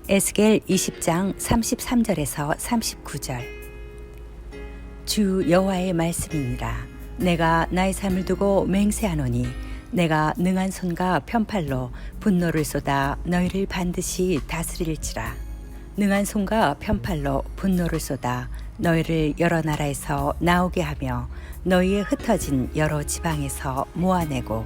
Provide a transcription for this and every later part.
에스겔 20장 33절에서 39절. 주 여호와의 말씀이니라. 내가 나의 삶을 두고 맹세하노니 내가 능한 손과 편팔로 분노를 쏟아 너희를 반드시 다스릴지라. 능한 손과 편팔로 분노를 쏟아 너희를 여러 나라에서 나오게 하며 너희의 흩어진 여러 지방에서 모아내고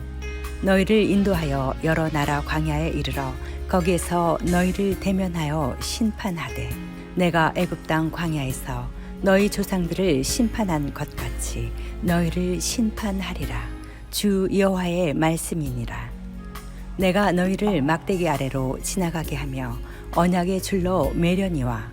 너희를 인도하여 여러 나라 광야에 이르러 거기에서 너희를 대면하여 심판하되 내가 애굽 땅 광야에서 너희 조상들을 심판한 것 같이 너희를 심판하리라. 주 여호와의 말씀이니라. 내가 너희를 막대기 아래로 지나가게 하며 언약의 줄로 매려니와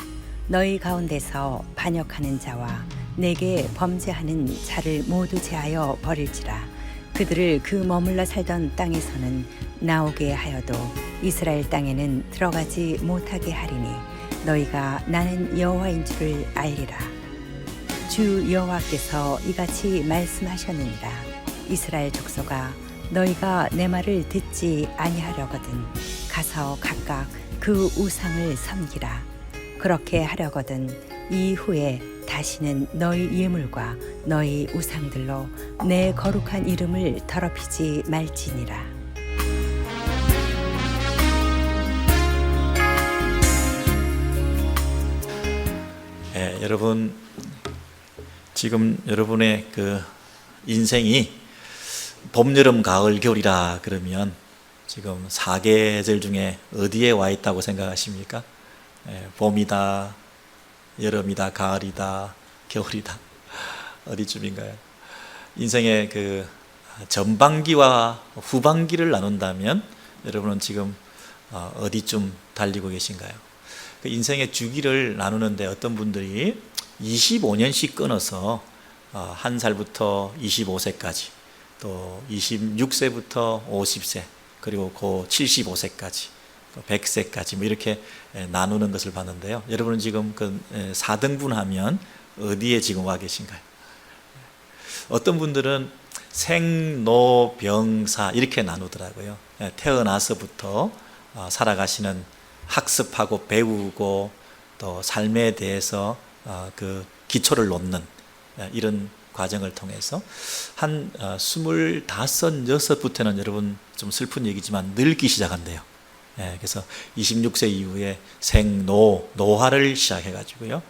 너희 가운데서 반역하는 자와 내게 범죄하는 자를 모두 제하여 버릴지라. 그들을 그 머물러 살던 땅에서는 나오게 하여도 이스라엘 땅에는 들어가지 못하게 하리니 너희가 나는 여호와인 줄을 알리라. 주 여호와께서 이같이 말씀하셨느니라. 이스라엘 족속아, 너희가 내 말을 듣지 아니하려거든 가서 각각 그 우상을 섬기라. 그렇게 하려거든 이후에 다시는 너희 예물과 너희 우상들로 내 거룩한 이름을 더럽히지 말지니라. 여러분, 지금 여러분의 그 인생이 봄, 여름, 가을, 겨울이라 그러면 지금 4계절 중에 어디에 와 있다고 생각하십니까? 봄이다, 여름이다, 가을이다, 겨울이다. 어디쯤인가요? 인생의 그 전반기와 후반기를 나눈다면 여러분은 지금 어디쯤 달리고 계신가요? 그 인생의 주기를 나누는데 어떤 분들이 25년씩 끊어서 1살부터 25세까지, 또 26세부터 50세, 그리고 그 75세까지, 100세까지 뭐 이렇게 나누는 것을 봤는데요. 여러분은 지금 그 4등분하면 어디에 지금 와 계신가요? 어떤 분들은 생로병사 이렇게 나누더라고요. 태어나서부터 살아가시는 학습하고 배우고 또 삶에 대해서 그 기초를 놓는 이런 과정을 통해서 한 25, 6부터는 여러분 좀 슬픈 얘기지만 늙기 시작한대요. 그래서 26세 이후에 노화를 시작해가지고요.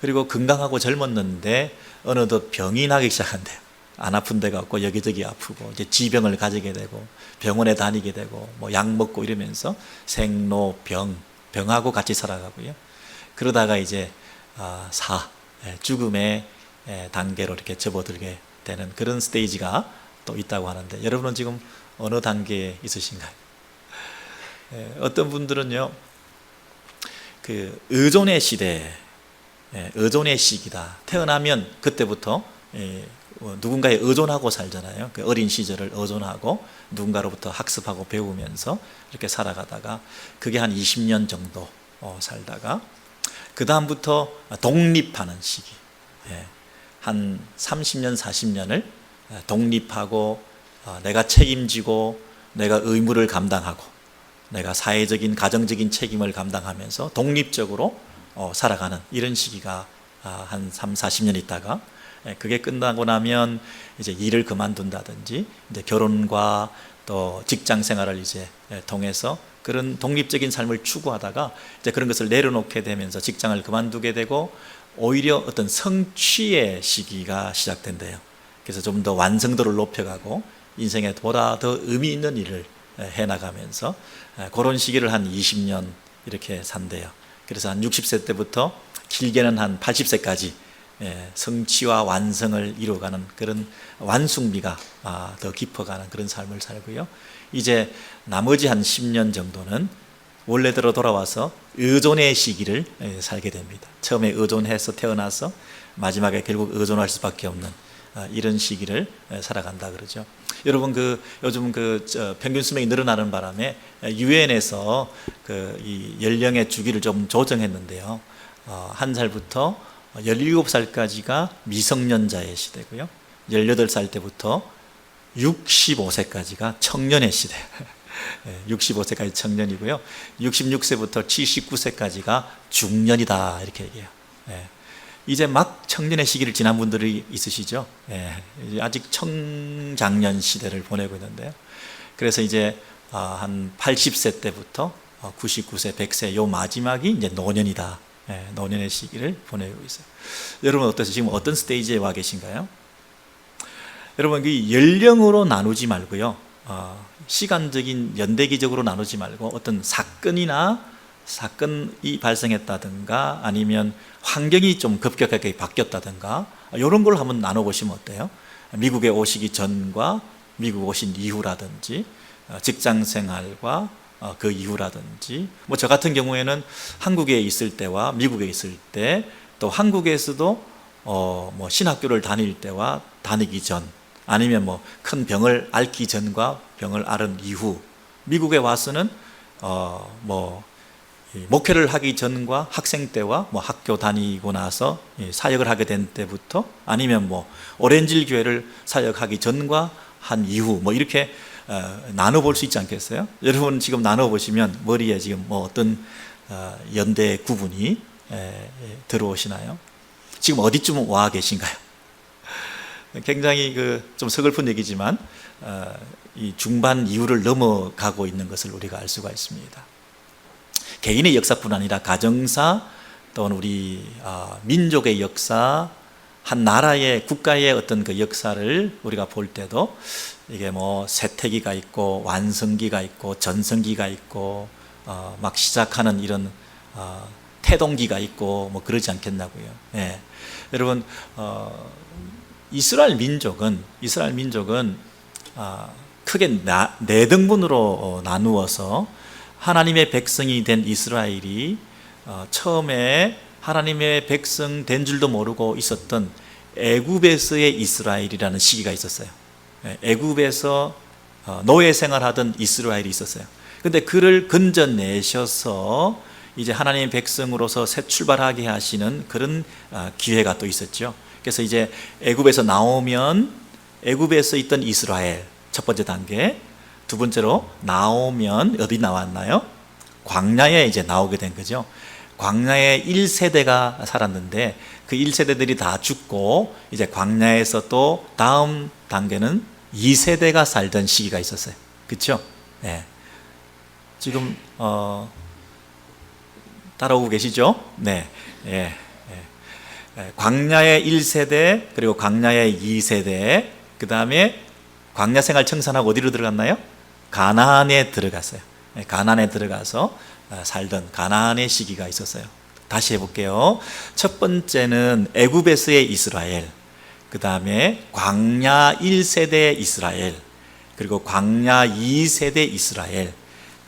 그리고 건강하고 젊었는데 어느덧 병이 나기 시작한대요. 안 아픈 데가 없고 여기저기 아프고 이제 지병을 가지게 되고 병원에 다니게 되고 뭐 약 먹고 이러면서 병하고 같이 살아가고요. 그러다가 이제 죽음의 단계로 이렇게 접어들게 되는 그런 스테이지가 또 있다고 하는데 여러분은 지금 어느 단계에 있으신가요? 어떤 분들은요, 그 의존의 시대, 의존의 시기다. 태어나면 그때부터 누군가에 의존하고 살잖아요. 그 어린 시절을 의존하고 누군가로부터 학습하고 배우면서 이렇게 살아가다가 그게 한 20년 정도 살다가 그 다음부터 독립하는 시기, 한 30년, 40년을 독립하고 내가 책임지고 내가 의무를 감당하고 내가 사회적인, 가정적인 책임을 감당하면서 독립적으로 살아가는 이런 시기가 한 3, 40년 있다가 그게 끝나고 나면 이제 일을 그만둔다든지 이제 결혼과 또 직장 생활을 이제 통해서 그런 독립적인 삶을 추구하다가 이제 그런 것을 내려놓게 되면서 직장을 그만두게 되고 오히려 어떤 성취의 시기가 시작된대요. 그래서 좀 더 완성도를 높여가고 인생에 보다 더 의미 있는 일을 해나가면서 그런 시기를 한 20년 이렇게 산대요. 그래서 한 60세 때부터 길게는 한 80세까지 성취와 완성을 이루어가는 그런 완숙미가 더 깊어가는 그런 삶을 살고요. 이제 나머지 한 10년 정도는 원래대로 돌아와서 의존의 시기를 살게 됩니다. 처음에 의존해서 태어나서 마지막에 결국 의존할 수밖에 없는 이런 시기를 살아간다 그러죠. 여러분 요즘 평균 수명이 늘어나는 바람에 유엔에서 이 연령의 주기를 좀 조정했는데요. 1살부터 17살까지가 미성년자의 시대고요. 18살 때부터 65세까지가 청년의 시대. 65세까지 청년이고요. 66세부터 79세까지가 중년이다 이렇게 얘기해요. 이제 막 청년의 시기를 지난 분들이 있으시죠. 이제 아직 청장년 시대를 보내고 있는데요. 그래서 이제 한 80세 때부터 99세, 100세 요 마지막이 이제 노년이다. 노년의 시기를 보내고 있어요. 여러분 어떠세요? 지금 어떤 스테이지에 와 계신가요? 여러분 그 연령으로 나누지 말고요. 시간적인 연대기적으로 나누지 말고 어떤 사건이 발생했다든가 아니면 환경이 좀 급격하게 바뀌었다든가 이런 걸 한번 나눠보시면 어때요? 미국에 오시기 전과 미국 오신 이후라든지 직장생활과 그 이후라든지 뭐 저 같은 경우에는 한국에 있을 때와 미국에 있을 때 또 한국에서도 뭐 신학교를 다닐 때와 다니기 전 아니면 뭐 큰 병을 앓기 전과 병을 앓은 이후 미국에 와서는 뭐 목회를 하기 전과 학생 때와 뭐 학교 다니고 나서 사역을 하게 된 때부터 아니면 뭐 오렌지 교회를 사역하기 전과 한 이후 뭐 이렇게 나눠볼 수 있지 않겠어요? 여러분 지금 나눠보시면 머리에 지금 뭐 어떤 연대 구분이 들어오시나요? 지금 어디쯤 와 계신가요? 굉장히 좀 서글픈 얘기지만 이 중반 이후를 넘어가고 있는 것을 우리가 알 수가 있습니다. 개인의 역사뿐 아니라 가정사 또는 우리 민족의 역사, 한 나라의 국가의 어떤 그 역사를 우리가 볼 때도 이게 뭐 쇠퇴기가 있고 완성기가 있고 전성기가 있고 막 시작하는 이런 태동기가 있고 뭐 그러지 않겠냐고요. 여러분 이스라엘 민족은 크게 네 등분으로 나누어서 하나님의 백성이 된 이스라엘이 처음에 하나님의 백성 된 줄도 모르고 있었던 애굽에서의 이스라엘이라는 시기가 있었어요. 애굽에서 노예 생활하던 이스라엘이 있었어요. 근데 그를 건져내셔서 이제 하나님의 백성으로서 새 출발하게 하시는 그런 기회가 또 있었죠. 그래서 이제 애굽에서 나오면 애굽에서 있던 이스라엘 첫 번째 단계, 두 번째로 나오면 어디 나왔나요? 광야에 이제 나오게 된 거죠. 광야에 1세대가 살았는데 그 1세대들이 다 죽고 이제 광야에서 또 다음 단계는 2세대가 살던 시기가 있었어요. 그렇죠? 지금 따라오고 계시죠? 광야의 1세대 그리고 광야의 2세대 그 다음에 광야 생활 청산하고 어디로 들어갔나요? 가나안에 들어갔어요. 가나안에 들어가서 살던 가나안의 시기가 있었어요. 다시 해볼게요. 첫 번째는 애굽에서의 이스라엘, 그 다음에 광야 1세대 이스라엘, 그리고 광야 2세대 이스라엘,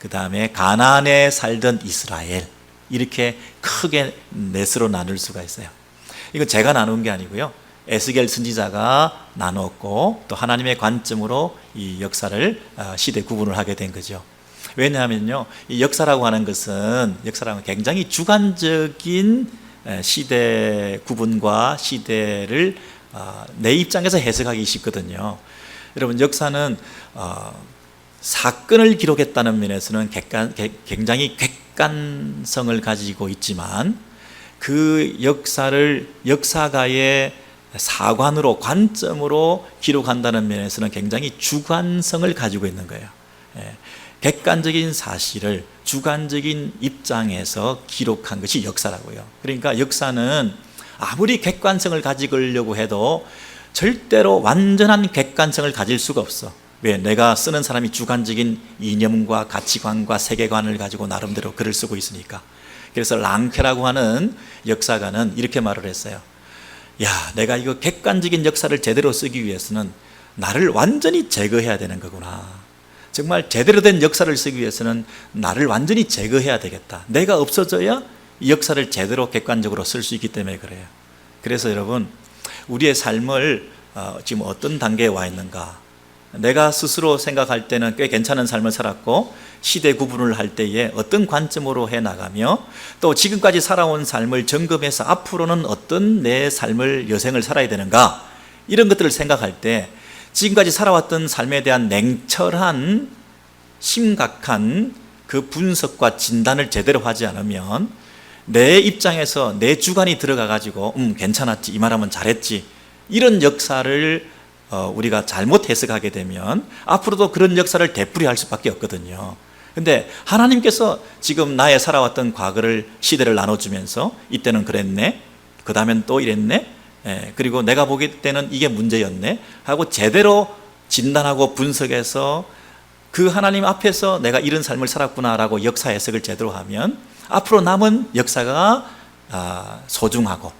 그 다음에 가나안에 살던 이스라엘, 이렇게 크게 넷으로 나눌 수가 있어요. 이건 제가 나눈 게 아니고요. 에스겔 선지자가 나눴고 또 하나님의 관점으로 이 역사를 시대 구분을 하게 된 거죠. 왜냐하면요, 이 역사라고 하는 것은 굉장히 주관적인 시대 구분과 시대를 내 입장에서 해석하기 쉽거든요. 여러분 역사는 사건을 기록했다는 면에서는 굉장히 객관성을 가지고 있지만 그 역사를 역사가의 사관으로 관점으로 기록한다는 면에서는 굉장히 주관성을 가지고 있는 거예요. 객관적인 사실을 주관적인 입장에서 기록한 것이 역사라고요. 그러니까 역사는 아무리 객관성을 가지려고 해도 절대로 완전한 객관성을 가질 수가 없어. 왜? 내가 쓰는 사람이 주관적인 이념과 가치관과 세계관을 가지고 나름대로 글을 쓰고 있으니까. 그래서 랑케라고 하는 역사가는 이렇게 말을 했어요. 야, 내가 이거 객관적인 역사를 제대로 쓰기 위해서는 나를 완전히 제거해야 되는 거구나. 정말 제대로 된 역사를 쓰기 위해서는 나를 완전히 제거해야 되겠다. 내가 없어져야 이 역사를 제대로 객관적으로 쓸 수 있기 때문에 그래요. 그래서 여러분, 우리의 삶을 지금 어떤 단계에 와 있는가? 내가 스스로 생각할 때는 꽤 괜찮은 삶을 살았고 시대 구분을 할 때에 어떤 관점으로 해나가며 또 지금까지 살아온 삶을 점검해서 앞으로는 어떤 내 삶을 여생을 살아야 되는가, 이런 것들을 생각할 때 지금까지 살아왔던 삶에 대한 냉철한 심각한 그 분석과 진단을 제대로 하지 않으면 내 입장에서 내 주관이 들어가 가지고 괜찮았지, 이 말하면 잘했지, 이런 역사를 우리가 잘못 해석하게 되면 앞으로도 그런 역사를 되풀이할 수밖에 없거든요. 근데 하나님께서 지금 나의 살아왔던 과거를, 시대를 나눠주면서 이때는 그랬네, 그 다음엔 또 이랬네, 그리고 내가 보기 때는 이게 문제였네 하고 제대로 진단하고 분석해서 그 하나님 앞에서 내가 이런 삶을 살았구나라고 역사 해석을 제대로 하면 앞으로 남은 역사가 소중하고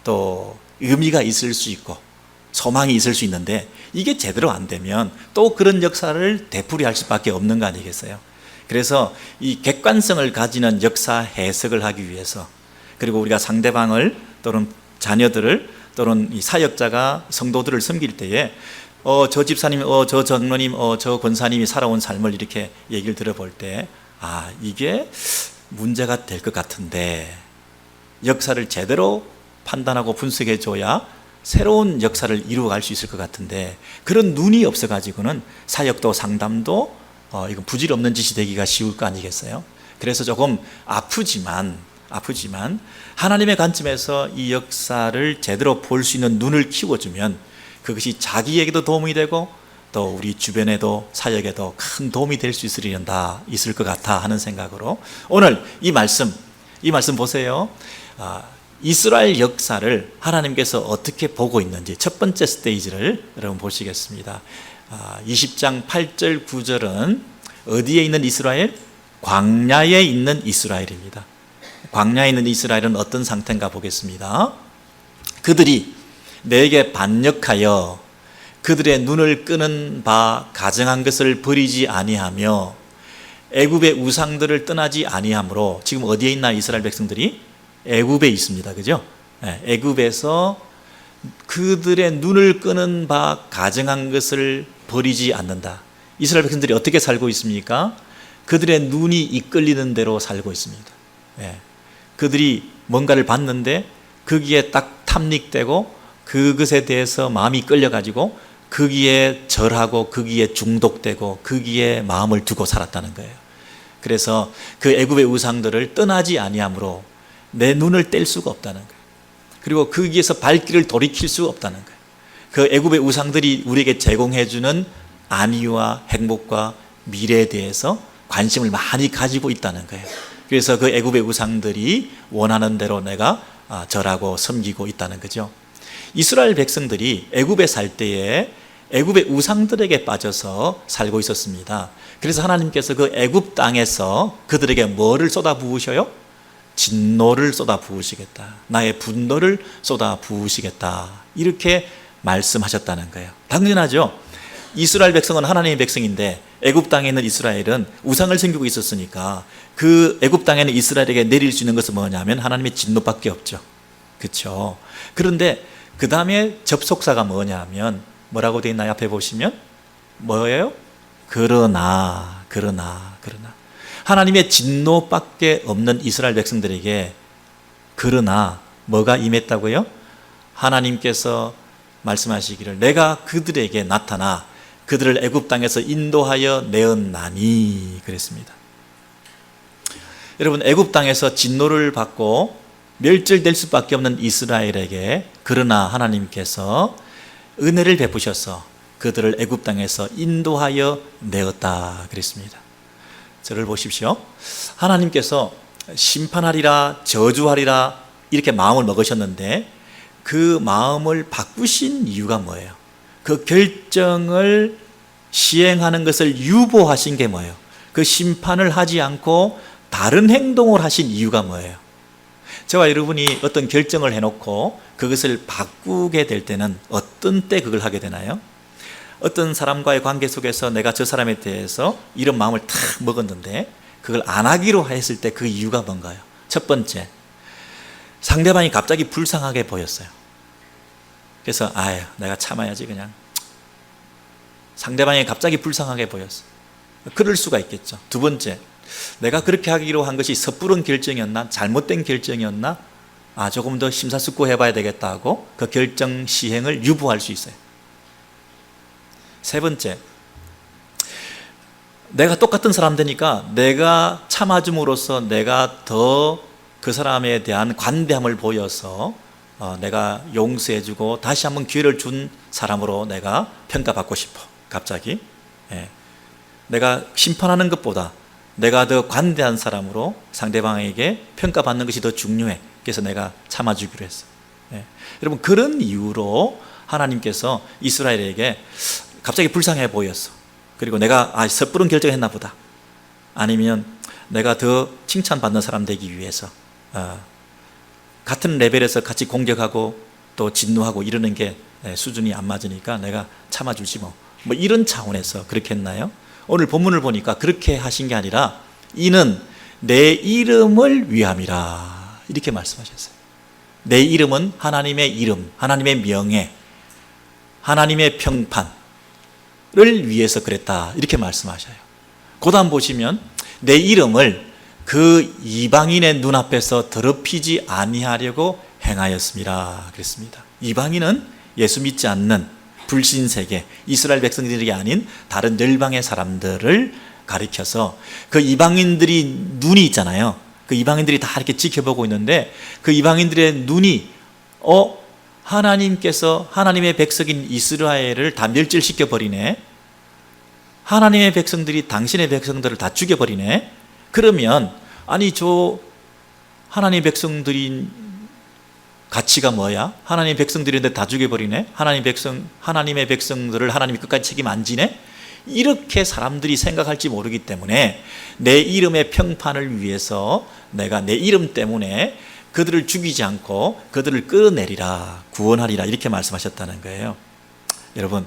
또 의미가 있을 수 있고 소망이 있을 수 있는데, 이게 제대로 안 되면 또 그런 역사를 되풀이할 수밖에 없는 거 아니겠어요? 그래서 이 객관성을 가지는 역사 해석을 하기 위해서, 그리고 우리가 상대방을 또는 자녀들을 또는 이 사역자가 성도들을 섬길 때에 저 집사님, 저 장로님, 저 권사님이 살아온 삶을 이렇게 얘기를 들어볼 때 이게 문제가 될 것 같은데, 역사를 제대로 판단하고 분석해 줘야 새로운 역사를 이루어갈 수 있을 것 같은데, 그런 눈이 없어가지고는 사역도 상담도 이건 부질없는 짓이 되기가 쉬울 거 아니겠어요? 그래서 조금 아프지만 하나님의 관점에서 이 역사를 제대로 볼 수 있는 눈을 키워주면 그것이 자기에게도 도움이 되고 또 우리 주변에도 사역에도 큰 도움이 될 수 있을 것 같아 하는 생각으로 오늘 이 말씀 보세요. 이스라엘 역사를 하나님께서 어떻게 보고 있는지 첫 번째 스테이지를 여러분 보시겠습니다. 20장 8절 9절은 어디에 있는 이스라엘? 광야에 있는 이스라엘입니다. 광야에 있는 이스라엘은 어떤 상태인가 보겠습니다. 그들이 내게 반역하여 그들의 눈을 끄는 바 가정한 것을 버리지 아니하며 애굽의 우상들을 떠나지 아니하므로, 지금 어디에 있나 이스라엘 백성들이? 애굽에 있습니다. 그죠? 애굽에서 그들의 눈을 끄는 바 가정한 것을 버리지 않는다. 이스라엘 백성들이 어떻게 살고 있습니까? 그들의 눈이 이끌리는 대로 살고 있습니다. 그들이 뭔가를 봤는데 거기에 딱 탐닉되고 그것에 대해서 마음이 끌려가지고 거기에 절하고 거기에 중독되고 거기에 마음을 두고 살았다는 거예요. 그래서 그 애굽의 우상들을 떠나지 아니하므로 내 눈을 뗄 수가 없다는 거예요. 그리고 거기에서 발길을 돌이킬 수가 없다는 거예요. 그 애굽의 우상들이 우리에게 제공해주는 안위와 행복과 미래에 대해서 관심을 많이 가지고 있다는 거예요. 그래서 그 애굽의 우상들이 원하는 대로 내가 절하고 섬기고 있다는 거죠. 이스라엘 백성들이 애굽에 살 때에 애굽의 우상들에게 빠져서 살고 있었습니다. 그래서 하나님께서 그 애굽 땅에서 그들에게 뭐를 쏟아 부으셔요? 진노를 쏟아 부으시겠다. 나의 분노를 쏟아 부으시겠다. 이렇게 말씀하셨다는 거예요. 당연하죠. 이스라엘 백성은 하나님의 백성인데 애굽 땅에 있는 이스라엘은 우상을 섬기고 있었으니까 그 애굽 땅에는 이스라엘에게 내릴 수 있는 것은 뭐냐면 하나님의 진노밖에 없죠. 그렇죠. 그런데 그 다음에 접속사가 뭐냐면 뭐라고 되어 있나요? 앞에 보시면 뭐예요? 그러나 하나님의 진노밖에 없는 이스라엘 백성들에게 그러나 뭐가 임했다고요? 하나님께서 말씀하시기를 내가 그들에게 나타나 그들을 애굽 땅에서 인도하여 내었나니 그랬습니다. 여러분, 애굽 땅에서 진노를 받고 멸절될 수밖에 없는 이스라엘에게 그러나 하나님께서 은혜를 베푸셔서 그들을 애굽 땅에서 인도하여 내었다 그랬습니다. 저를 보십시오. 하나님께서 심판하리라 저주하리라 이렇게 마음을 먹으셨는데 그 마음을 바꾸신 이유가 뭐예요? 그 결정을 시행하는 것을 유보하신 게 뭐예요? 그 심판을 하지 않고 다른 행동을 하신 이유가 뭐예요? 저와 여러분이 어떤 결정을 해놓고 그것을 바꾸게 될 때는 어떤 때 그걸 하게 되나요? 어떤 사람과의 관계 속에서 내가 저 사람에 대해서 이런 마음을 탁 먹었는데 그걸 안 하기로 했을 때 그 이유가 뭔가요? 첫 번째, 상대방이 갑자기 불쌍하게 보였어요. 그래서 내가 참아야지 그냥. 상대방이 갑자기 불쌍하게 보였어. 그럴 수가 있겠죠. 두 번째, 내가 그렇게 하기로 한 것이 섣부른 결정이었나? 잘못된 결정이었나? 조금 더 심사숙고 해봐야 되겠다 하고 그 결정 시행을 유보할 수 있어요. 세 번째, 내가 똑같은 사람 되니까 내가 참아줌으로써 내가 더 그 사람에 대한 관대함을 보여서 내가 용서해주고 다시 한번 기회를 준 사람으로 내가 평가받고 싶어. 갑자기 내가 심판하는 것보다 내가 더 관대한 사람으로 상대방에게 평가받는 것이 더 중요해. 그래서 내가 참아주기로 했어. 여러분, 그런 이유로 하나님께서 이스라엘에게 갑자기 불쌍해 보였어. 그리고 내가 섣부른 결정했나 보다, 아니면 내가 더 칭찬받는 사람 되기 위해서 같은 레벨에서 같이 공격하고 또 진노하고 이러는 게 수준이 안 맞으니까 내가 참아주지 뭐 이런 차원에서 그렇게 했나요? 오늘 본문을 보니까 그렇게 하신 게 아니라 이는 내 이름을 위함이라 이렇게 말씀하셨어요. 내 이름은 하나님의 이름, 하나님의 명예, 하나님의 평판을 위해서 그랬다 이렇게 말씀하셔요. 그 다음 보시면 내 이름을 그 이방인의 눈앞에서 더럽히지 아니하려고 행하였습니다 그랬습니다. 이방인은 예수 믿지 않는 불신세계, 이스라엘 백성들이 아닌 다른 열방의 사람들을 가리켜서 그 이방인들이 눈이 있잖아요. 그 이방인들이 다 이렇게 지켜보고 있는데 그 이방인들의 눈이 하나님께서 하나님의 백성인 이스라엘을 다 멸절시켜 버리네, 하나님의 백성들이 당신의 백성들을 다 죽여버리네. 그러면 저 하나님의 백성들인 가치가 뭐야? 하나님의 백성들인데 다 죽여버리네? 하나님의 백성들을 하나님이 끝까지 책임 안 지네? 이렇게 사람들이 생각할지 모르기 때문에 내 이름의 평판을 위해서 내가 내 이름 때문에 그들을 죽이지 않고 그들을 끌어내리라, 구원하리라 이렇게 말씀하셨다는 거예요. 여러분,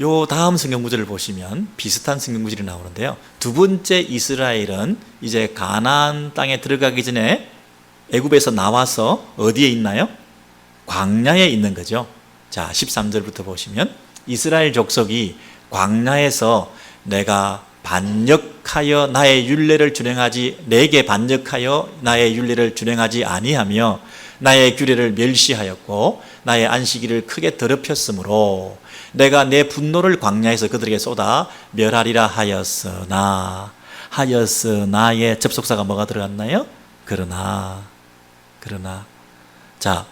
요 다음 성경 구절을 보시면 비슷한 성경 구절이 나오는데요. 두 번째 이스라엘은 이제 가나안 땅에 들어가기 전에 애굽에서 나와서 어디에 있나요? 광야에 있는 거죠. 자, 13절부터 보시면 이스라엘 족속이 광야에서 내가 반역하여 나의 율례를 준행하지 내게 반역하여 나의 율례를 준행하지 아니하며 나의 규례를 멸시하였고 나의 안식일을 크게 더럽혔으므로 내가 내 분노를 광야에서 그들에게 쏟아 멸하리라 하였으나의 접속사가 뭐가 들어갔나요? 그러나. 자,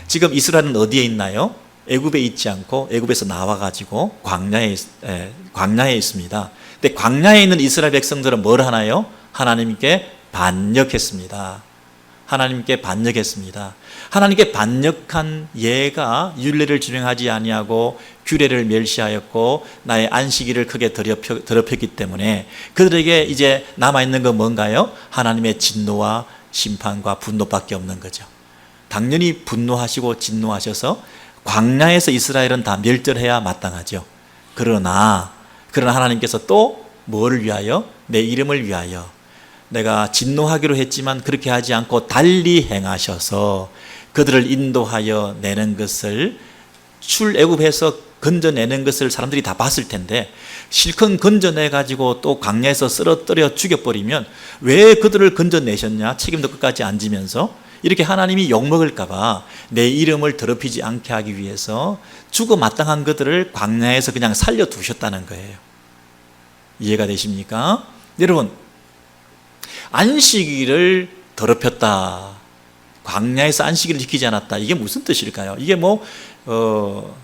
지금 이스라엘은 어디에 있나요? 애굽에 있지 않고 애굽에서 나와가지고 광야에 있습니다. 근데 광야에 있는 이스라엘 백성들은 뭘 하나요? 하나님께 반역했습니다. 하나님께 반역한 얘가 율례를 준행하지 아니하고 규례를 멸시하였고 나의 안식일을 크게 더럽혔기 때문에 그들에게 이제 남아있는 건 뭔가요? 하나님의 진노와 심판과 분노밖에 없는 거죠. 당연히 분노하시고 진노하셔서 광야에서 이스라엘은 다 멸절해야 마땅하죠. 그러나 하나님께서 또 뭐를 위하여? 내 이름을 위하여 내가 진노하기로 했지만 그렇게 하지 않고 달리 행하셔서 그들을 인도하여 내는 것을, 출애굽해서 건져내는 것을 사람들이 다 봤을 텐데 실컷 건져내가지고 또 광야에서 쓰러뜨려 죽여버리면 왜 그들을 건져내셨냐? 책임도 끝까지 안 지면서 이렇게 하나님이 욕먹을까봐 내 이름을 더럽히지 않게 하기 위해서 죽어 마땅한 그들을 광야에서 그냥 살려두셨다는 거예요. 이해가 되십니까? 여러분, 안식일을 더럽혔다, 광야에서 안식일을 지키지 않았다, 이게 무슨 뜻일까요? 이게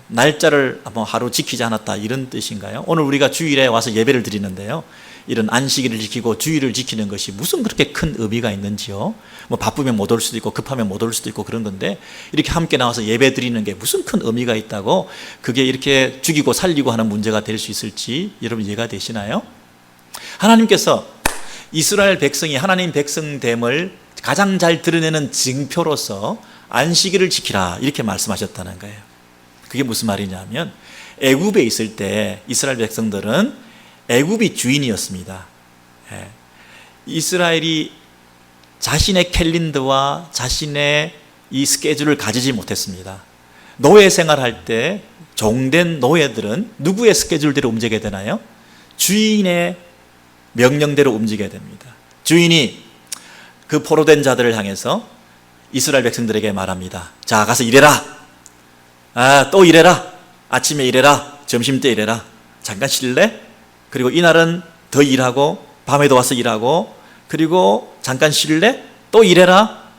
날짜를 하루 지키지 않았다 이런 뜻인가요? 오늘 우리가 주일에 와서 예배를 드리는데요, 이런 안식일을 지키고 주일을 지키는 것이 무슨 그렇게 큰 의미가 있는지요? 바쁘면 못 올 수도 있고 급하면 못 올 수도 있고 그런 건데 이렇게 함께 나와서 예배 드리는 게 무슨 큰 의미가 있다고 그게 이렇게 죽이고 살리고 하는 문제가 될 수 있을지 여러분 이해가 되시나요? 하나님께서 이스라엘 백성이 하나님 백성됨을 가장 잘 드러내는 징표로서 안식일을 지키라 이렇게 말씀하셨다는 거예요. 그게 무슨 말이냐면 애굽에 있을 때 이스라엘 백성들은 애굽이 주인이었습니다. 이스라엘이 자신의 캘린더와 자신의 이 스케줄을 가지지 못했습니다. 노예 생활할 때 종된 노예들은 누구의 스케줄대로 움직여야 되나요? 주인의 명령대로 움직여야 됩니다. 주인이 그 포로된 자들을 향해서 이스라엘 백성들에게 말합니다. 자, 가서 일해라. 또 일해라. 아침에 일해라. 점심때 일해라. 잠깐 쉴래? 그리고 이날은 더 일하고 밤에도 와서 일하고 그리고 잠깐 쉴래? 또 일해라.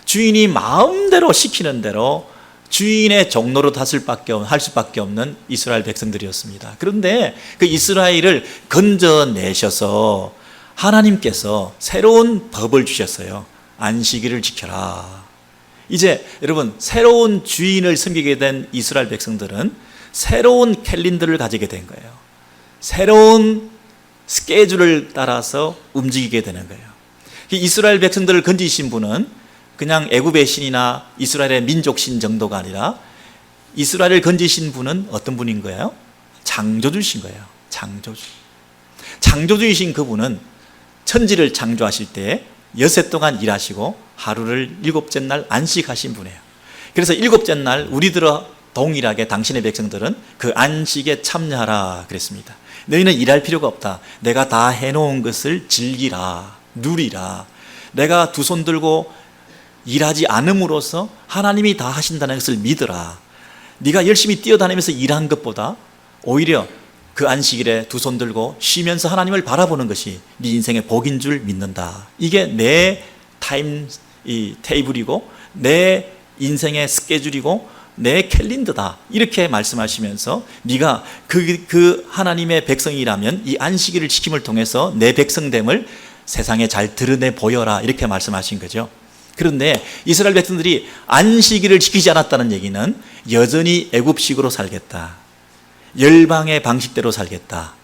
주인이 마음대로 시키는 대로 주인의 종로로 할 수밖에 없는 이스라엘 백성들이었습니다. 그런데 그 이스라엘을 건져내셔서 하나님께서 새로운 법을 주셨어요. 안식일을 지켜라. 이제 여러분, 새로운 주인을 섬기게 된 이스라엘 백성들은 새로운 캘린더를 가지게 된 거예요. 새로운 스케줄을 따라서 움직이게 되는 거예요. 이스라엘 백성들을 건지신 분은 그냥 애굽의 신이나 이스라엘의 민족 신 정도가 아니라 이스라엘을 건지신 분은 어떤 분인 거예요? 창조주신 거예요. 창조주이신 그분은 천지를 창조하실 때 여섯 동안 일하시고 하루를 일곱째 날 안식하신 분이에요. 그래서 일곱째 날 우리들과 동일하게 당신의 백성들은 그 안식에 참여하라 그랬습니다. 너희는 일할 필요가 없다. 내가 다 해놓은 것을 즐기라, 누리라. 내가 두 손 들고 일하지 않음으로써 하나님이 다 하신다는 것을 믿으라. 네가 열심히 뛰어다니면서 일한 것보다 오히려 그 안식일에 두 손 들고 쉬면서 하나님을 바라보는 것이 네 인생의 복인 줄 믿는다. 이게 내 테이블이고 내 인생의 스케줄이고 내 캘린더다. 이렇게 말씀하시면서 네가 그 하나님의 백성이라면 이 안식일을 지킴을 통해서 내 백성됨을 세상에 잘 드러내 보여라. 이렇게 말씀하신 거죠. 그런데 이스라엘 백성들이 안식일을 지키지 않았다는 얘기는 여전히 애굽식으로 살겠다. 열방의 방식대로 살겠다.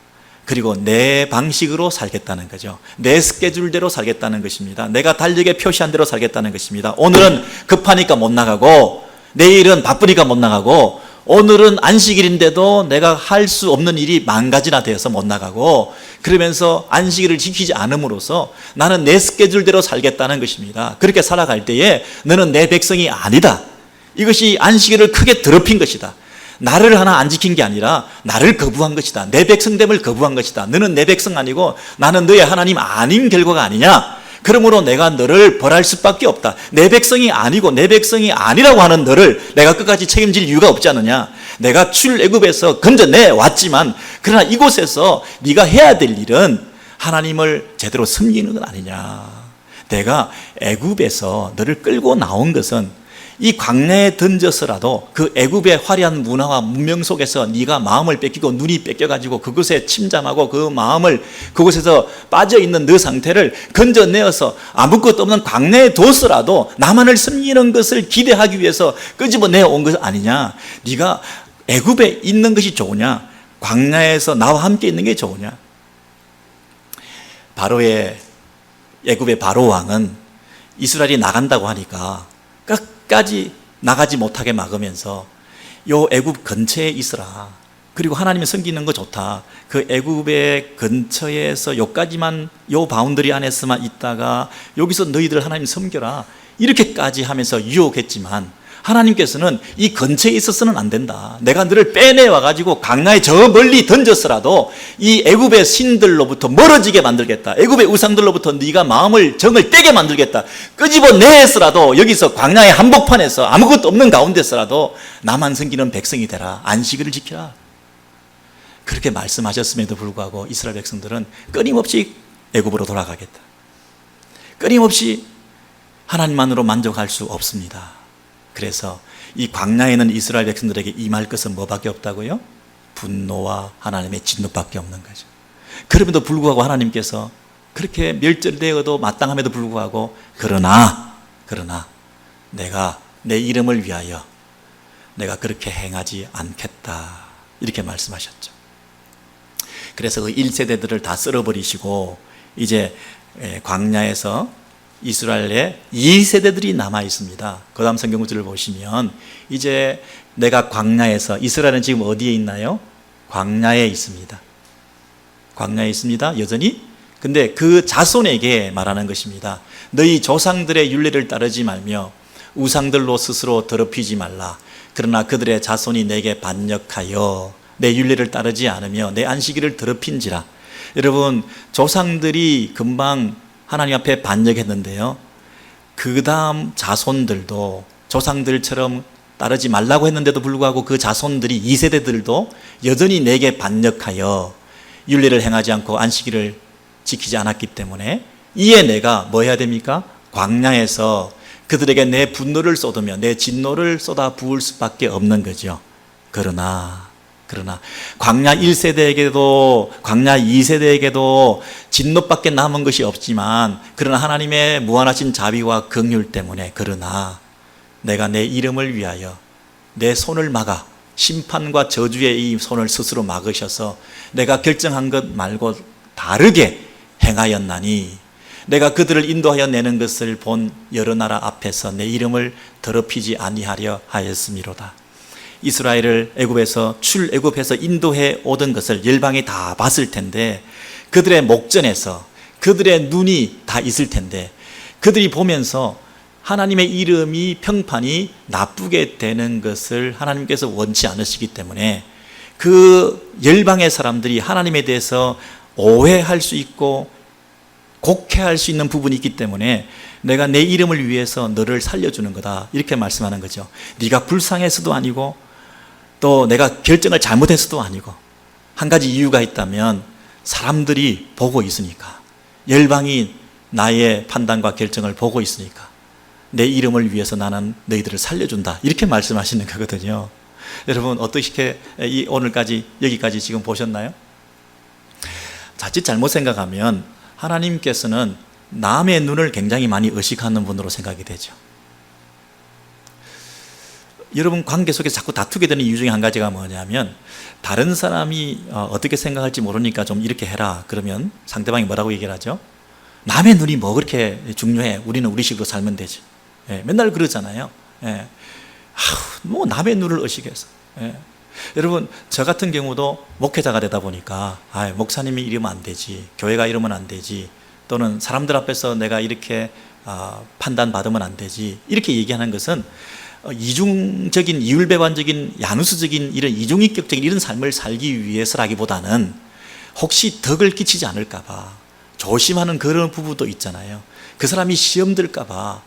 그리고 내 방식으로 살겠다는 거죠. 내 스케줄대로 살겠다는 것입니다. 내가 달력에 표시한 대로 살겠다는 것입니다. 오늘은 급하니까 못 나가고 내일은 바쁘니까 못 나가고 오늘은 안식일인데도 내가 할 수 없는 일이 만 가지나 되어서 못 나가고 그러면서 안식일을 지키지 않음으로써 나는 내 스케줄대로 살겠다는 것입니다. 그렇게 살아갈 때에 너는 내 백성이 아니다. 이것이 안식일을 크게 더럽힌 것이다. 나를 하나 안 지킨 게 아니라 나를 거부한 것이다. 내 백성됨을 거부한 것이다. 너는 내 백성 아니고 나는 너의 하나님 아닌 결과가 아니냐. 그러므로 내가 너를 벌할 수밖에 없다. 내 백성이 아니고 내 백성이 아니라고 하는 너를 내가 끝까지 책임질 이유가 없지 않느냐. 내가 출애굽에서 건져내 왔지만 그러나 이곳에서 네가 해야 될 일은 하나님을 제대로 섬기는 건 아니냐. 내가 애굽에서 너를 끌고 나온 것은 이 광야에 던져서라도 그 애굽의 화려한 문화와 문명 속에서 네가 마음을 뺏기고 눈이 뺏겨가지고 그것에 침잠하고 그 마음을 그곳에서 빠져있는 너 상태를 건져내어서 아무것도 없는 광야에 뒀어라도 나만을 섬기는 것을 기대하기 위해서 끄집어내어 온 것 아니냐. 네가 애굽에 있는 것이 좋으냐, 광야에서 나와 함께 있는 게 좋으냐. 애굽의 바로 왕은 이스라엘이 나간다고 하니까 끝까지 나가지 못하게 막으면서 요 애굽 근처에 있으라. 그리고 하나님을 섬기는 거 좋다. 그 애굽의 근처에서 요까지만 요 바운더리 안에서만 있다가 여기서 너희들 하나님 섬겨라. 이렇게까지 하면서 유혹했지만 하나님께서는 이 근처에 있어서는 안 된다. 내가 너를 빼내와 가지고 강나에 저 멀리 던졌어라도 이 애굽의 신들로부터 멀어지게 만들겠다. 애굽의 우상들로부터 네가 정을 떼게 만들겠다. 끄집어내서라도 여기서 광야의 한복판에서 아무것도 없는 가운데서라도 나만 섬기는 백성이 되라. 안식일을 지키라. 그렇게 말씀하셨음에도 불구하고 이스라엘 백성들은 끊임없이 애굽으로 돌아가겠다. 끊임없이 하나님만으로 만족할 수 없습니다. 그래서 이 광야에는 이스라엘 백성들에게 임할 것은 뭐밖에 없다고요? 분노와 하나님의 진노밖에 없는 거죠. 그럼에도 불구하고 하나님께서 그렇게 멸절되어도 마땅함에도 불구하고 그러나 내가 내 이름을 위하여 내가 그렇게 행하지 않겠다. 이렇게 말씀하셨죠. 그래서 그 1세대들을 다 쓸어버리시고 이제 광야에서 이스라엘의 2세대들이 남아 있습니다. 그 다음 성경구절을 보시면 이제 내가 광야에서, 이스라엘은 지금 어디에 있나요? 광야에 있습니다. 광야에 있습니다. 여전히. 근데 그 자손에게 말하는 것입니다. 너희 조상들의 율례를 따르지 말며 우상들로 스스로 더럽히지 말라. 그러나 그들의 자손이 내게 반역하여 내 율례를 따르지 않으며 내 안식일을 더럽힌지라. 여러분, 조상들이 금방 하나님 앞에 반역했는데요, 그 다음 자손들도 조상들처럼 따르지 말라고 했는데도 불구하고 그 자손들이 2세대들도 여전히 내게 반역하여 율례를 행하지 않고 안식일을 지키지 않았기 때문에 이에 내가 뭐 해야 됩니까? 광야에서 그들에게 내 분노를 쏟으며 내 진노를 쏟아 부을 수밖에 없는 거죠. 그러나 광야 1세대에게도 광야 2세대에게도 진노밖에 남은 것이 없지만, 그러나 하나님의 무한하신 자비와 긍휼 때문에, 그러나 내가 내 이름을 위하여 내 손을 막아 심판과 저주의 이 손을 스스로 막으셔서 내가 결정한 것 말고 다르게 행하였나니, 내가 그들을 인도하여 내는 것을 본 여러 나라 앞에서 내 이름을 더럽히지 아니하려 하였음이로다. 이스라엘을 출애굽해서 인도해 오던 것을 열방이 다 봤을 텐데, 그들의 목전에서 그들의 눈이 다 있을 텐데, 그들이 보면서 하나님의 이름이 평판이 나쁘게 되는 것을 하나님께서 원치 않으시기 때문에 그 열방의 사람들이 하나님에 대해서 오해할 수 있고 곡해할 수 있는 부분이 있기 때문에 내가 내 이름을 위해서 너를 살려주는 거다, 이렇게 말씀하는 거죠. 네가 불쌍해서도 아니고 또 내가 결정을 잘못해서도 아니고, 한 가지 이유가 있다면 사람들이 보고 있으니까, 열방이 나의 판단과 결정을 보고 있으니까 내 이름을 위해서 나는 너희들을 살려준다, 이렇게 말씀하시는 거거든요. 여러분 어떻게 오늘까지 여기까지 지금 보셨나요? 자칫 잘못 생각하면 하나님께서는 남의 눈을 굉장히 많이 의식하는 분으로 생각이 되죠. 여러분 관계 속에서 자꾸 다투게 되는 이유 중에 한 가지가 뭐냐면, 다른 사람이 어떻게 생각할지 모르니까 좀 이렇게 해라 그러면 상대방이 뭐라고 얘기를 하죠? 남의 눈이 뭐 그렇게 중요해, 우리는 우리 식으로 살면 되지. 맨날 그러잖아요. 뭐 남의 눈을 의식해서. 여러분 저 같은 경우도 목회자가 되다 보니까 목사님이 이러면 안 되지, 교회가 이러면 안 되지, 또는 사람들 앞에서 내가 이렇게 판단받으면 안 되지, 이렇게 얘기하는 것은 이중적인, 이율배반적인, 야누스적인 이런 이중인격적인 이런 삶을 살기 위해서라기보다는 혹시 덕을 끼치지 않을까 봐 조심하는 그런 부분도 있잖아요. 그 사람이 시험 들까 봐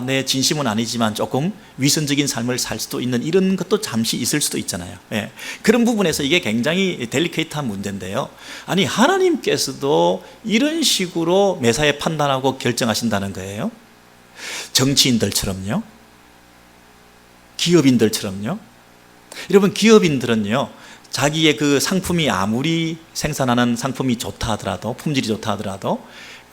내 진심은 아니지만 조금 위선적인 삶을 살 수도 있는 이런 것도 잠시 있을 수도 있잖아요. 그런 부분에서 이게 굉장히 델리케이트한 문제인데요. 아니 하나님께서도 이런 식으로 매사에 판단하고 결정하신다는 거예요. 정치인들처럼요, 기업인들처럼요. 여러분 기업인들은요, 자기의 그 상품이 아무리 생산하는 상품이 좋다 하더라도, 품질이 좋다 하더라도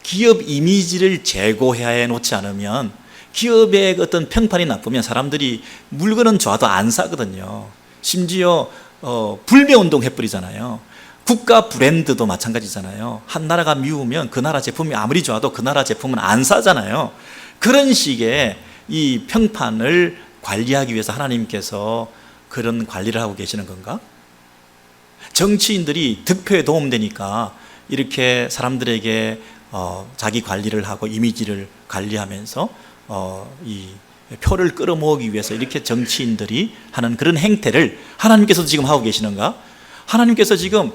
기업 이미지를 제고해 놓지 않으면, 기업의 어떤 평판이 나쁘면 사람들이 물건은 좋아도 안 사거든요. 심지어 불매운동 해버리잖아요. 국가 브랜드도 마찬가지잖아요. 한 나라가 미우면 그 나라 제품이 아무리 좋아도 그 나라 제품은 안 사잖아요. 그런 식의 이 평판을 관리하기 위해서 하나님께서 그런 관리를 하고 계시는 건가? 정치인들이 득표에 도움되니까 이렇게 사람들에게 자기 관리를 하고 이미지를 관리하면서 이 표를 끌어모으기 위해서 이렇게 정치인들이 하는 그런 행태를 하나님께서도 지금 하고 계시는가? 하나님께서 지금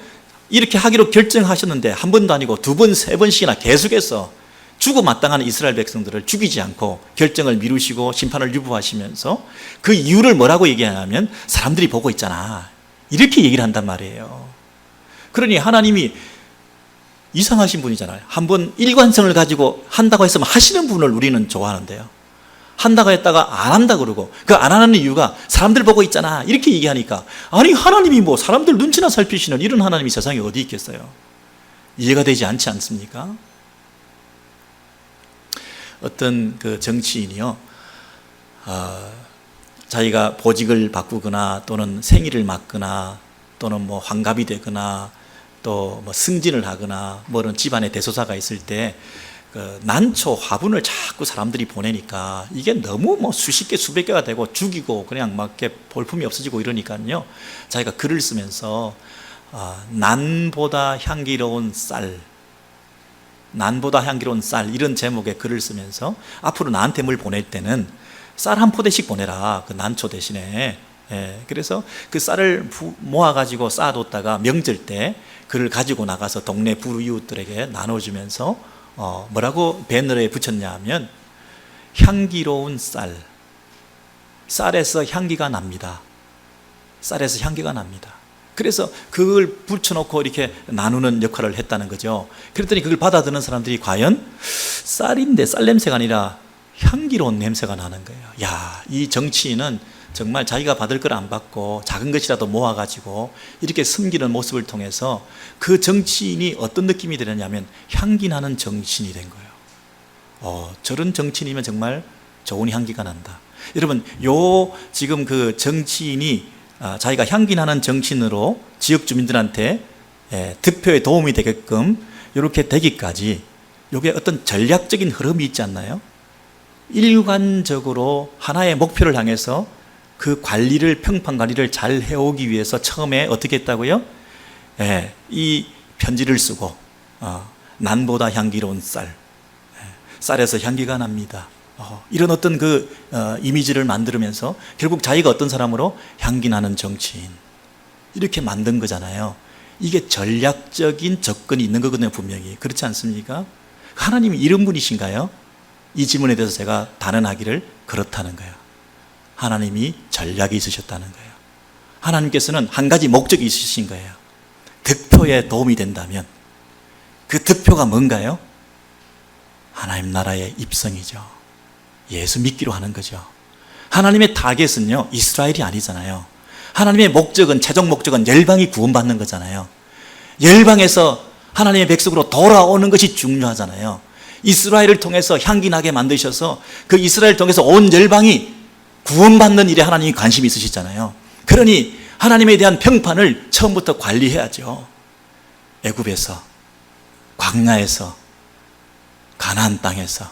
이렇게 하기로 결정하셨는데 한 번도 아니고 두 번, 세 번씩이나 계속해서 죽어 마땅한 이스라엘 백성들을 죽이지 않고 결정을 미루시고 심판을 유보하시면서 그 이유를 뭐라고 얘기하냐면, 사람들이 보고 있잖아, 이렇게 얘기를 한단 말이에요. 그러니 하나님이 이상하신 분이잖아요. 한번 일관성을 가지고 한다고 했으면 하시는 분을 우리는 좋아하는데요, 한다고 했다가 안 한다 그러고, 그 안 하는 이유가 사람들 보고 있잖아 이렇게 얘기하니까, 아니 하나님이 뭐 사람들 눈치나 살피시는 이런 하나님이 세상에 어디 있겠어요? 이해가 되지 않지 않습니까? 어떤 그 정치인이요, 자기가 보직을 바꾸거나 또는 생일을 맞거나 또는 뭐 환갑이 되거나 또 뭐 승진을 하거나 뭐 이런 집안에 대소사가 있을 때 그 난초 화분을 자꾸 사람들이 보내니까 이게 너무 뭐 수십 개 수백 개가 되고 죽이고 그냥 막 이렇게 볼품이 없어지고 이러니까요, 자기가 글을 쓰면서 난보다 향기로운 쌀, 난보다 향기로운 쌀, 이런 제목의 글을 쓰면서 앞으로 나한테 뭘 보낼 때는 쌀 한 포대씩 보내라, 그 난초 대신에. 그래서 그 쌀을 모아가지고 쌓아뒀다가 명절 때 그를 가지고 나가서 동네 불이웃들에게 나눠주면서 뭐라고 배너에 붙였냐 하면, 향기로운 쌀, 쌀에서 향기가 납니다. 쌀에서 향기가 납니다. 그래서 그걸 붙여놓고 이렇게 나누는 역할을 했다는 거죠. 그랬더니 그걸 받아드는 사람들이 과연 쌀인데 쌀 냄새가 아니라 향기로운 냄새가 나는 거예요. 야, 이 정치인은 정말 자기가 받을 걸 안 받고 작은 것이라도 모아가지고 이렇게 섬기는 모습을 통해서 그 정치인이 어떤 느낌이 되느냐면 향기 나는 정치인이 된 거예요. 저런 정치인이면 정말 좋은 향기가 난다. 여러분, 지금 그 정치인이 자기가 향기 나는 정치인으로 지역 주민들한테 득표에 도움이 되게끔 이렇게 되기까지 이게 어떤 전략적인 흐름이 있지 않나요? 일관적으로 하나의 목표를 향해서 그 관리를, 평판 관리를 잘 해오기 위해서 처음에 어떻게 했다고요? 이 편지를 쓰고 난보다 향기로운 쌀에서 향기가 납니다. 이런 어떤 그 이미지를 만들면서 결국 자기가 어떤 사람으로 향기 나는 정치인 이렇게 만든 거잖아요. 이게 전략적인 접근이 있는 거거든요, 분명히. 그렇지 않습니까? 하나님이 이런 분이신가요? 이 질문에 대해서 제가 단언하기를 그렇다는 거예요. 하나님이 전략이 있으셨다는 거예요. 하나님께서는 한 가지 목적이 있으신 거예요. 득표에 도움이 된다면 그 득표가 뭔가요? 하나님 나라의 입성이죠. 예수 믿기로 하는 거죠. 하나님의 타겟은요, 이스라엘이 아니잖아요. 하나님의 목적은, 최종 목적은 열방이 구원받는 거잖아요. 열방에서 하나님의 백성으로 돌아오는 것이 중요하잖아요. 이스라엘을 통해서 향기 나게 만드셔서 그 이스라엘을 통해서 온 열방이 구원받는 일에 하나님이 관심이 있으시잖아요. 그러니 하나님에 대한 평판을 처음부터 관리해야죠. 애굽에서, 광야에서, 가나안 땅에서.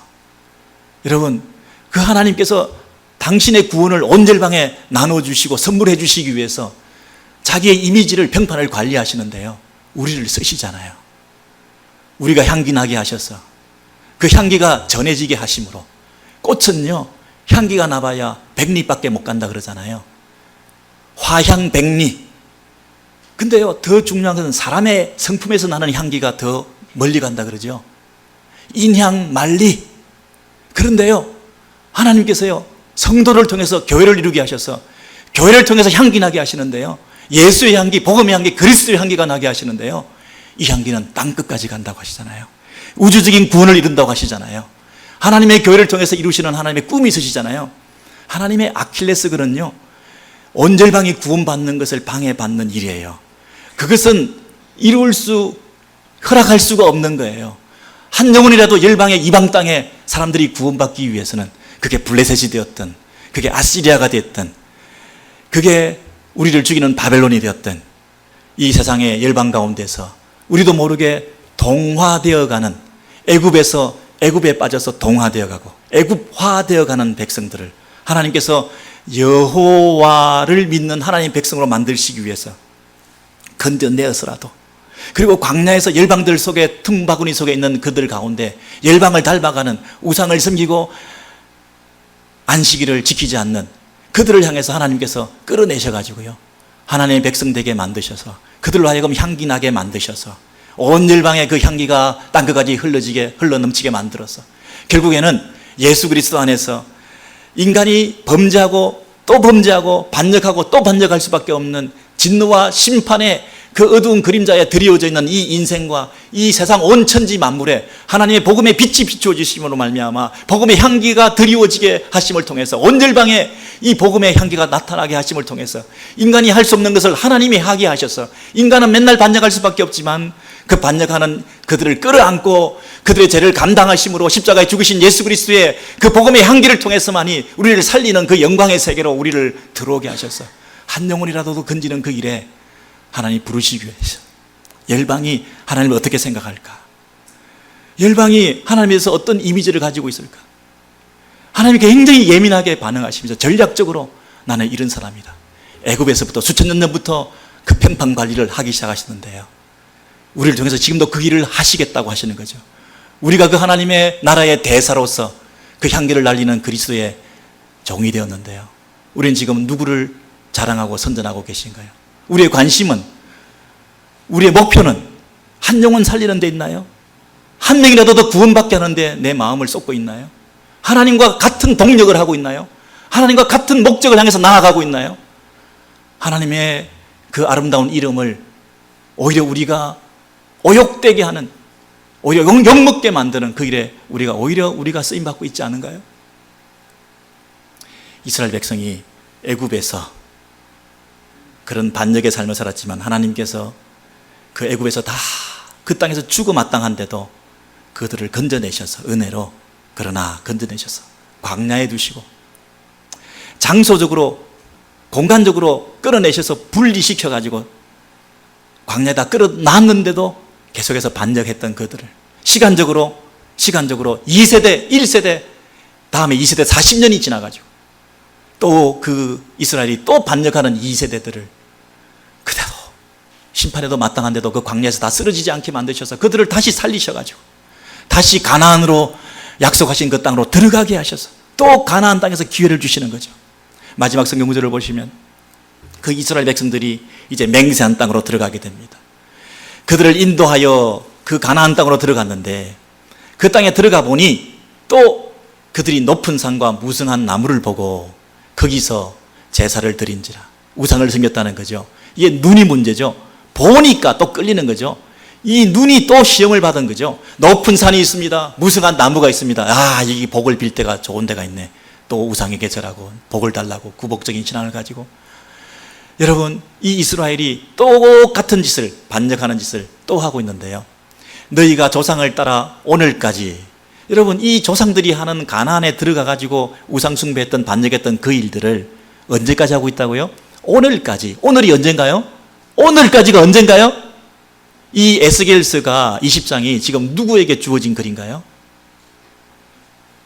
여러분, 그 하나님께서 당신의 구원을 온 열방에 나눠주시고 선물해 주시기 위해서 자기의 이미지를, 평판을 관리하시는데요, 우리를 쓰시잖아요. 우리가 향기 나게 하셔서 그 향기가 전해지게 하심으로. 꽃은요, 향기가 나봐야 100리밖에 못 간다 그러잖아요. 화향 100리. 근데요, 더 중요한 것은 사람의 성품에서 나는 향기가 더 멀리 간다 그러죠. 인향 만리. 그런데요, 하나님께서요, 성도를 통해서 교회를 이루게 하셔서 교회를 통해서 향기 나게 하시는데요, 예수의 향기, 복음의 향기, 그리스도의 향기가 나게 하시는데요, 이 향기는 땅끝까지 간다고 하시잖아요. 우주적인 구원을 이룬다고 하시잖아요. 하나님의 교회를 통해서 이루시는 하나님의 꿈이 있으시잖아요. 하나님의 아킬레스건은요, 온 열방이 구원받는 것을 방해받는 일이에요. 그것은 허락할 수가 없는 거예요. 한 영혼이라도 열방의 이방 땅에 사람들이 구원받기 위해서는, 그게 블레셋이 되었든, 그게 아시리아가 되었든, 그게 우리를 죽이는 바벨론이 되었든, 이 세상의 열방 가운데서 우리도 모르게 동화되어가는, 애굽에 빠져서 동화되어가고 애굽화되어가는 백성들을 하나님께서 여호와를 믿는 하나님의 백성으로 만드시기 위해서 건져내어서라도, 그리고 광야에서 열방들 속에, 틈바구니 속에 있는 그들 가운데 열방을 닮아가는, 우상을 섬기고 안식일을 지키지 않는 그들을 향해서 하나님께서 끌어내셔가지고요, 하나님의 백성 되게 만드셔서 그들로 하여금 향기 나게 만드셔서 온 열방의 그 향기가 땅끝까지 흘러넘치게 만들어서 결국에는 예수 그리스도 안에서 인간이 범죄하고 또 범죄하고 반역하고 또 반역할 수밖에 없는 진노와 심판의 그 어두운 그림자에 드리워져 있는 이 인생과 이 세상 온 천지 만물에 하나님의 복음의 빛이 비추어 주심으로 말미암아 복음의 향기가 드리워지게 하심을 통해서 온 열방에 이 복음의 향기가 나타나게 하심을 통해서 인간이 할 수 없는 것을 하나님이 하게 하셔서, 인간은 맨날 반역할 수밖에 없지만 그 반역하는 그들을 끌어안고 그들의 죄를 감당하심으로 십자가에 죽으신 예수 그리스도의 그 복음의 향기를 통해서만이 우리를 살리는 그 영광의 세계로 우리를 들어오게 하셔서 한 영혼이라도 건지는 그 일에 하나님 부르시기 위해서. 열방이 하나님을 어떻게 생각할까? 열방이 하나님에서 어떤 이미지를 가지고 있을까? 하나님이 굉장히 예민하게 반응하시면서 전략적으로 나는 이런 사람이다. 애굽에서부터 수천 년 전부터 그 평판 관리를 하기 시작하시는데요, 우리를 통해서 지금도 그 일을 하시겠다고 하시는 거죠. 우리가 그 하나님의 나라의 대사로서 그 향기를 날리는 그리스도의 종이 되었는데요, 우리는 지금 누구를 자랑하고 선전하고 계신가요? 우리의 관심은, 우리의 목표는 한 영혼 살리는 데 있나요? 한 명이라도 더 구원받게 하는데 내 마음을 쏟고 있나요? 하나님과 같은 동력을 하고 있나요? 하나님과 같은 목적을 향해서 나아가고 있나요? 하나님의 그 아름다운 이름을 오히려 우리가 오욕되게 하는, 오히려 욕먹게 만드는 그 일에 우리가 쓰임받고 있지 않은가요? 이스라엘 백성이 애굽에서 그런 반역의 삶을 살았지만 하나님께서 그 애굽에서 다 그 땅에서 죽어 마땅한데도 그들을 건져내셔서 은혜로, 그러나 건져내셔서 광야에 두시고 장소적으로 공간적으로 끌어내셔서 분리시켜 가지고 광야에다 끌어놨는데도 계속해서 반역했던 그들을 시간적으로 2세대 1세대 다음에 2세대 40년이 지나가지고 또 그 이스라엘이 또 반역하는 2세대들을 그대로 심판에도 마땅한데도 그 광야에서 다 쓰러지지 않게 만드셔서 그들을 다시 살리셔가지고 다시 가나안으로 약속하신 그 땅으로 들어가게 하셔서 또 가나안 땅에서 기회를 주시는 거죠. 마지막 성경 구절을 보시면 그 이스라엘 백성들이 이제 맹세한 땅으로 들어가게 됩니다. 그들을 인도하여 그 가나안 땅으로 들어갔는데 그 땅에 들어가 보니 또 그들이 높은 산과 무성한 나무를 보고 거기서 제사를 드린지라, 우상을 섬겼다는 거죠. 이게 눈이 문제죠. 보니까 또 끌리는 거죠. 이 눈이 또 시험을 받은 거죠. 높은 산이 있습니다. 무성한 나무가 있습니다. 아, 여기 복을 빌 데가 좋은 데가 있네. 또 우상에게 절하고 복을 달라고 구복적인 신앙을 가지고. 여러분, 이 이스라엘이 똑같은 짓을, 반역하는 짓을 또 하고 있는데요. 너희가 조상을 따라 오늘까지, 여러분, 이 조상들이 하는 가나안에 들어가 가지고 우상 숭배했던, 반역했던 그 일들을 언제까지 하고 있다고요? 오늘까지. 오늘이 언젠가요? 오늘까지가 언젠가요? 이 에스겔서가 20장이 지금 누구에게 주어진 글인가요?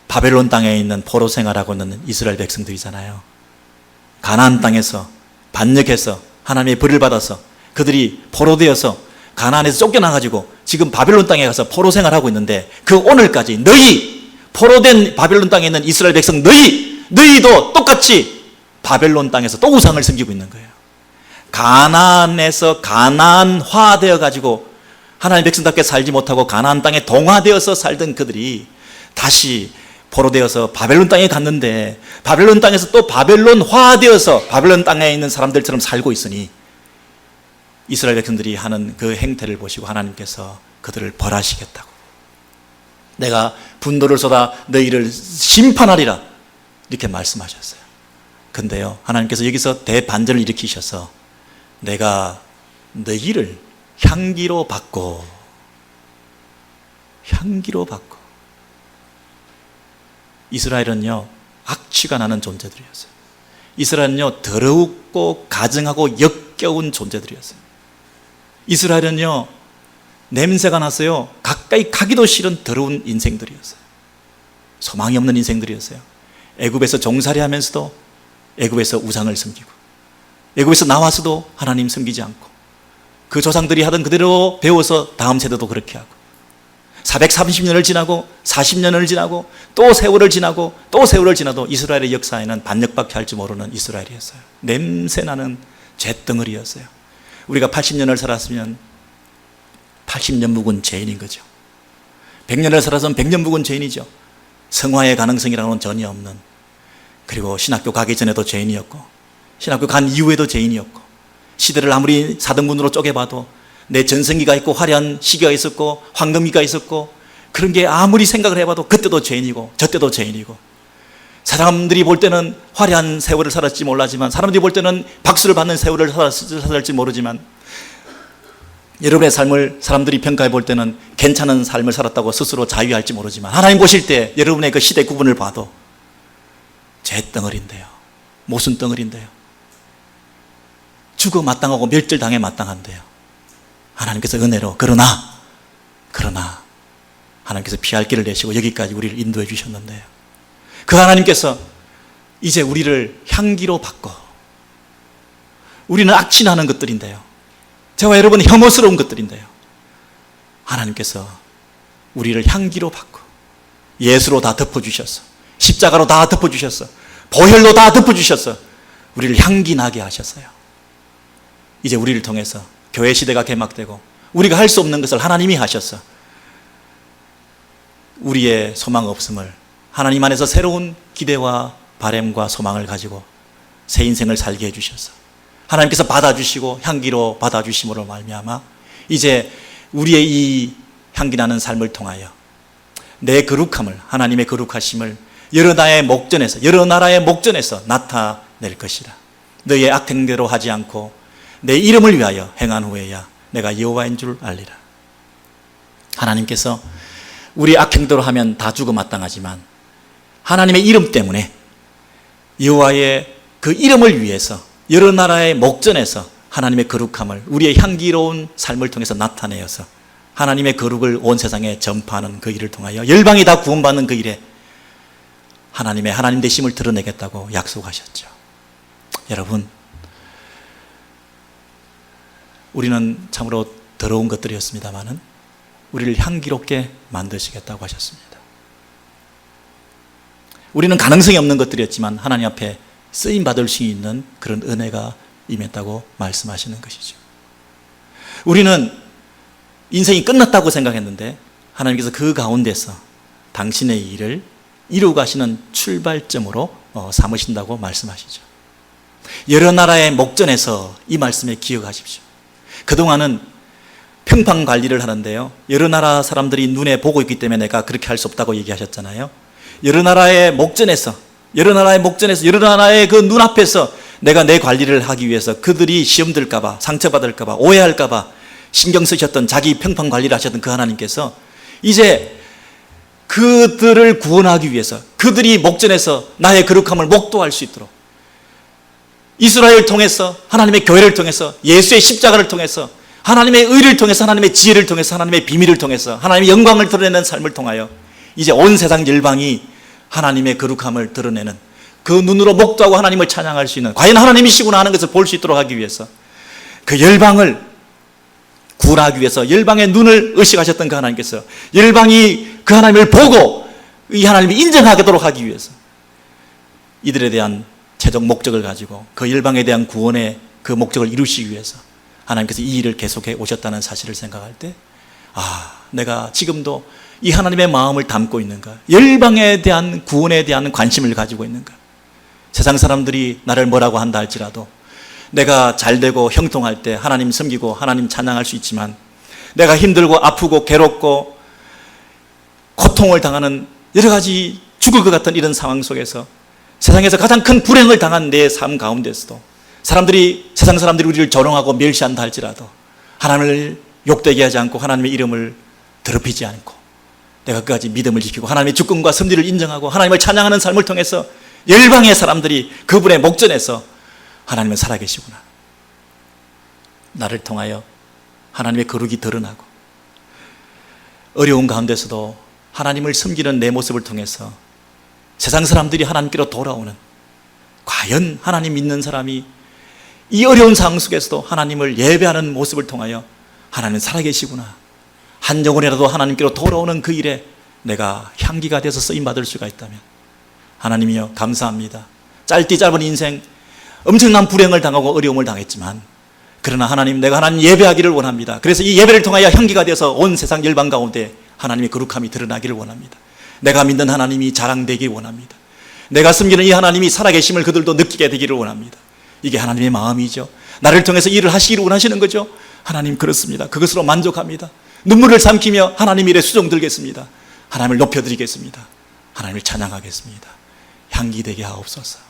바벨론 땅에 있는 포로 생활하고 있는 이스라엘 백성들이잖아요. 가나안 땅에서 반역해서 하나님의 벌을 받아서 그들이 포로 되어서 가나안에서 쫓겨나가지고 지금 바벨론 땅에 가서 포로 생활하고 있는데 그 오늘까지 너희 포로된 바벨론 땅에 있는 이스라엘 백성 너희도 똑같이 바벨론 땅에서 또 우상을 섬기고 있는 거예요. 가나안에서 가나안화 되어가지고 하나님의 백성답게 살지 못하고 가나안 땅에 동화되어서 살던 그들이 다시 포로되어서 바벨론 땅에 갔는데 바벨론 땅에서 또 바벨론화 되어서 바벨론 땅에 있는 사람들처럼 살고 있으니 이스라엘 백성들이 하는 그 행태를 보시고 하나님께서 그들을 벌하시겠다고, 내가 분노를 쏟아 너희를 심판하리라, 이렇게 말씀하셨어요. 근데요, 하나님께서 여기서 대반전을 일으키셔서 내가 너희를 향기로 받고 이스라엘은요 악취가 나는 존재들이었어요. 이스라엘은요 더럽고 가증하고 역겨운 존재들이었어요. 이스라엘은요 냄새가 났어요. 가까이 가기도 싫은 더러운 인생들이었어요. 소망이 없는 인생들이었어요. 애굽에서 종살이 하면서도 애굽에서 우상을 섬기고 애굽에서 나와서도 하나님 섬기지 않고 그 조상들이 하던 그대로 배워서 다음 세대도 그렇게 하고 430년을 지나고 40년을 지나고 또 세월을 지나고 또 세월을 지나도 이스라엘의 역사에는 반역밖에 할 줄 모르는 이스라엘이었어요. 냄새나는 잿덩어리였어요. 우리가 80년을 살았으면 80년 묵은 죄인인 거죠. 100년을 살아서는 100년 묵은 죄인이죠. 성화의 가능성이라고는 전혀 없는, 그리고 신학교 가기 전에도 죄인이었고 신학교 간 이후에도 죄인이었고 시대를 아무리 사등분으로 쪼개봐도 내 전성기가 있고 화려한 시기가 있었고 황금기가 있었고 그런 게 아무리 생각을 해봐도 그때도 죄인이고 저때도 죄인이고, 사람들이 볼 때는 화려한 세월을 살았지 몰라지만 사람들이 볼 때는 박수를 받는 세월을 살았을지 모르지만 여러분의 삶을 사람들이 평가해 볼 때는 괜찮은 삶을 살았다고 스스로 자유할지 모르지만 하나님 보실 때 여러분의 그 시대 구분을 봐도 잿덩어리인데요, 모순덩어리인데요, 죽어 마땅하고 멸절당해 마땅한데요, 하나님께서 은혜로 그러나 하나님께서 피할 길을 내시고 여기까지 우리를 인도해 주셨는데요, 그 하나님께서 이제 우리를 향기로 바꿔, 우리는 악취나는 것들인데요, 저와 여러분은 혐오스러운 것들인데요, 하나님께서 우리를 향기로 바꿔 예수로 다 덮어주셨어, 십자가로 다 덮어주셨어, 보혈로 다 덮어주셨어, 우리를 향기 나게 하셨어요. 이제 우리를 통해서 교회 시대가 개막되고 우리가 할 수 없는 것을 하나님이 하셨어. 우리의 소망 없음을 하나님 안에서 새로운 기대와 바램과 소망을 가지고 새 인생을 살게 해주셔서 하나님께서 받아주시고 향기로 받아주심으로 말미암아 이제 우리의 이 향기나는 삶을 통하여 내 거룩함을, 하나님의 거룩하심을 여러 나라의 목전에서 나타낼 것이라. 너희의 악행대로 하지 않고 내 이름을 위하여 행한 후에야 내가 여호와인 줄 알리라. 하나님께서 우리 악행대로 하면 다 죽어 마땅하지만 하나님의 이름 때문에 여호와의 그 이름을 위해서 여러 나라의 목전에서 하나님의 거룩함을, 우리의 향기로운 삶을 통해서 나타내어서 하나님의 거룩을 온 세상에 전파하는 그 일을 통하여 열방이 다 구원받는 그 일에 하나님의 하나님 되심을 드러내겠다고 약속하셨죠. 여러분, 우리는 참으로 더러운 것들이었습니다마는 우리를 향기롭게 만드시겠다고 하셨습니다. 우리는 가능성이 없는 것들이었지만 하나님 앞에 쓰임 받을 수 있는 그런 은혜가 임했다고 말씀하시는 것이죠. 우리는 인생이 끝났다고 생각했는데 하나님께서 그 가운데서 당신의 일을 이루고 가시는 출발점으로 삼으신다고 말씀하시죠. 여러 나라의 목전에서 이 말씀에 기억하십시오. 그동안은 평판 관리를 하는데요, 여러 나라 사람들이 눈에 보고 있기 때문에 내가 그렇게 할 수 없다고 얘기하셨잖아요. 여러 나라의 목전에서 여러 나라의 그 눈앞에서 내가 내 관리를 하기 위해서 그들이 시험 들까봐, 상처받을까봐, 오해할까봐 신경 쓰셨던, 자기 평판 관리를 하셨던 그 하나님께서 이제 그들을 구원하기 위해서 그들이 목전에서 나의 거룩함을 목도할 수 있도록 이스라엘을 통해서, 하나님의 교회를 통해서, 예수의 십자가를 통해서, 하나님의 의를 통해서, 하나님의 지혜를 통해서, 하나님의 비밀을 통해서, 하나님의 영광을 드러내는 삶을 통하여 이제 온 세상 열방이 하나님의 거룩함을 드러내는 그 눈으로 목도하고 하나님을 찬양할 수 있는, 과연 하나님이시구나 하는 것을 볼 수 있도록 하기 위해서, 그 열방을 구원하기 위해서 열방의 눈을 의식하셨던 그 하나님께서 열방이 그 하나님을 보고 이 하나님을 인정하도록 하기 위해서 이들에 대한 최종 목적을 가지고 그 열방에 대한 구원의 그 목적을 이루시기 위해서 하나님께서 이 일을 계속해 오셨다는 사실을 생각할 때, 내가 지금도 이 하나님의 마음을 담고 있는가, 열방에 대한 구원에 대한 관심을 가지고 있는가. 세상 사람들이 나를 뭐라고 한다 할지라도 내가 잘되고 형통할 때 하나님 섬기고 하나님 찬양할 수 있지만, 내가 힘들고 아프고 괴롭고 고통을 당하는 여러 가지 죽을 것 같은 이런 상황 속에서 세상에서 가장 큰 불행을 당한 내 삶 가운데서도 세상 사람들이 우리를 조롱하고 멸시한다 할지라도 하나님을 욕되게 하지 않고 하나님의 이름을 더럽히지 않고 내가 끝까지 믿음을 지키고 하나님의 주권과 섭리를 인정하고 하나님을 찬양하는 삶을 통해서 열방의 사람들이 그분의 목전에서 하나님은 살아계시구나, 나를 통하여 하나님의 거룩이 드러나고 어려운 가운데서도 하나님을 섬기는 내 모습을 통해서 세상 사람들이 하나님께로 돌아오는, 과연 하나님 믿는 사람이 이 어려운 상황 속에서도 하나님을 예배하는 모습을 통하여 하나님은 살아계시구나, 한 영혼이라도 하나님께로 돌아오는 그 일에 내가 향기가 돼서 쓰임받을 수가 있다면, 하나님이여 감사합니다. 짧디 짧은 인생 엄청난 불행을 당하고 어려움을 당했지만, 그러나 하나님, 내가 하나님 예배하기를 원합니다. 그래서 이 예배를 통하여 향기가 돼서 온 세상 열방 가운데 하나님의 거룩함이 드러나기를 원합니다. 내가 믿는 하나님이 자랑되기를 원합니다. 내가 섬기는 이 하나님이 살아계심을 그들도 느끼게 되기를 원합니다. 이게 하나님의 마음이죠. 나를 통해서 일을 하시기를 원하시는 거죠. 하나님, 그렇습니다. 그것으로 만족합니다. 눈물을 삼키며 하나님 일에 수종 들겠습니다. 하나님을 높여드리겠습니다. 하나님을 찬양하겠습니다. 향기 되게 하옵소서.